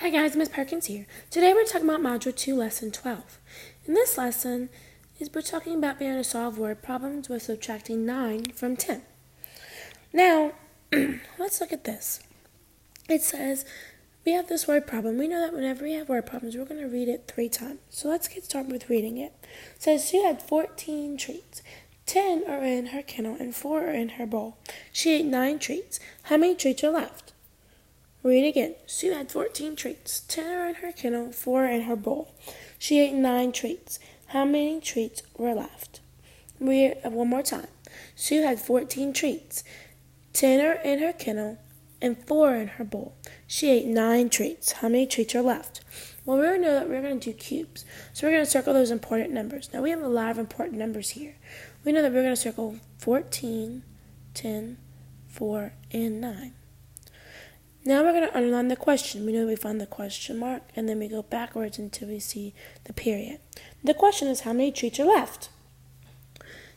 Hi guys, Miss Perkins here. Today we're talking about Module 2, Lesson 12. In this lesson, we're talking about being able to solve word problems with subtracting 9 from 10. Now, let's look at this. It says, we have this word problem. We know that whenever we have word problems, we're going to read it 3 times. So let's get started with reading it. It says, Sue had 14 treats. 10 are in her kennel and 4 are in her bowl. She ate 9 treats. How many treats are left? Read again. Sue had 14 treats. 10 are in her kennel, 4 are in her bowl. She ate 9 treats. How many treats were left? Read it one more time. Sue had 14 treats. 10 are in her kennel, and 4 are in her bowl. She ate 9 treats. How many treats are left? Well, we already know that we're going to do cubes. So we're going to circle those important numbers. Now, we have a lot of important numbers here. We know that we're going to circle 14, 10, 4, and 9. Now we're going to underline the question. We know that we find the question mark, and then we go backwards until we see the period. The question is, how many treats are left?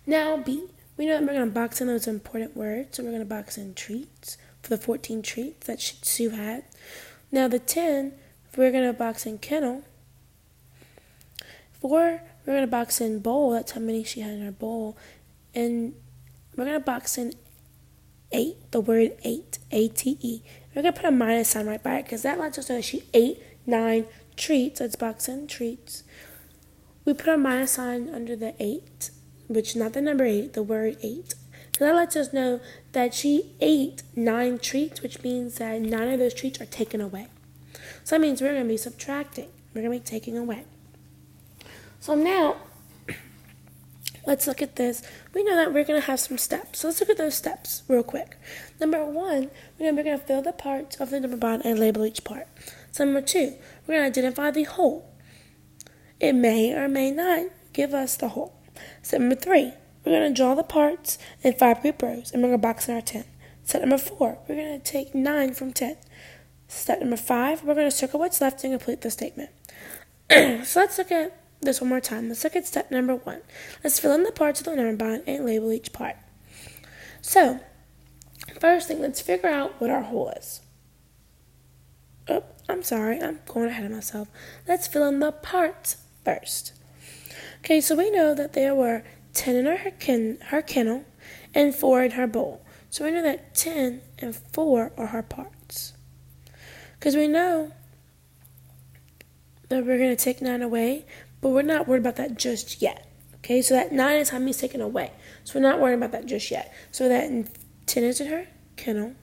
Now B. We know that we're going to box in those important words. So we're going to box in treats for the 14 treats that Sue had. Now the 10, we're going to box in kennel. 4, we're going to box in bowl. That's how many she had in her bowl. And we're going to box in 8, the word 8, A-T-E. We're going to put a minus sign right by it because that lets us know that she ate 9 treats. Let's box in treats. We put a minus sign under the 8, which is not the number 8, the word 8. So that lets us know that she ate 9 treats, which means that 9 of those treats are taken away. So that means we're going to be subtracting. We're going to be taking away. So now, let's look at this. We know that we're going to have some steps. So let's look at those steps real quick. Number 1, we're going to fill the parts of the number bond and label each part. So number 2, we're going to identify the whole. It may or may not give us the whole. Step number 3, we're going to draw the parts in 5 group rows, and we're going to box in our 10. Step number 4, we're going to take 9 from 10. Step number 5, we're going to circle what's left and complete the statement. So let's look at this one more time. Let's look at step number 1. Let's fill in the parts of the number bond and label each part. So, first thing, let's figure out what our whole is. Oh, I'm sorry, I'm going ahead of myself. Let's fill in the parts first. Okay, so we know that there were 10 in her kennel and 4 in her bowl. So we know that 10 and 4 are her parts. Because we know that we're going to take 9 away, but we're not worried about that just yet. Okay, so that 9 is how many's taken away. So we're not worried about that just yet. So that 10 is in her kennel,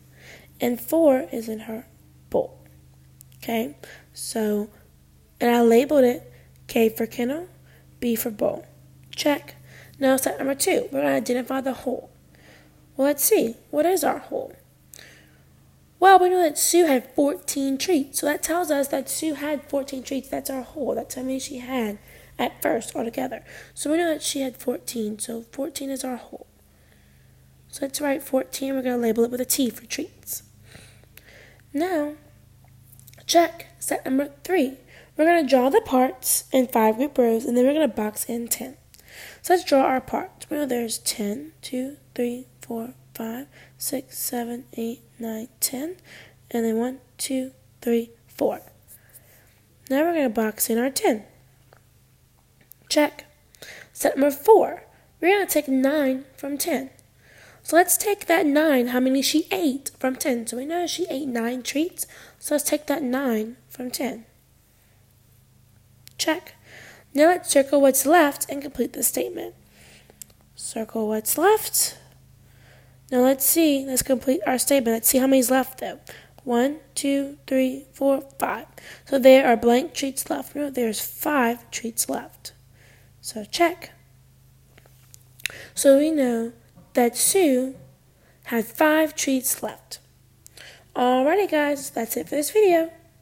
and 4 is in her bowl. Okay, so, and I labeled it K for kennel, B for bowl. Check. Now step number 2, we're going to identify the whole. Well, let's see. What is our whole? Well, we know that Sue had 14 treats. So that tells us that Sue had 14 treats. That's our whole. That's how many she had at first altogether. So we know that she had 14. So 14 is our whole. So let's write 14. We're going to label it with a T for treats. Now, check. Step number 3. We're going to draw the parts in 5 group rows, and then we're going to box in 10. So let's draw our parts. We know there's 10, 2, 3, 4, 5, 6, 7, 8, 9, 10, and then 1, 2, 3, 4. Now we're going to box in our 10. Check. Step number 4, we're going to take 9 from 10. So let's take that 9, how many she ate from 10. So we know she ate 9 treats, so let's take that 9 from 10. Check. Now let's circle what's left and complete the statement. Circle what's left. Now let's see. Let's complete our statement. Let's see how many's left though. 1, 2, 3, 4, 5. So there are blank treats left. No, there's 5 treats left. So check. So we know that Sue had 5 treats left. Alrighty guys, that's it for this video.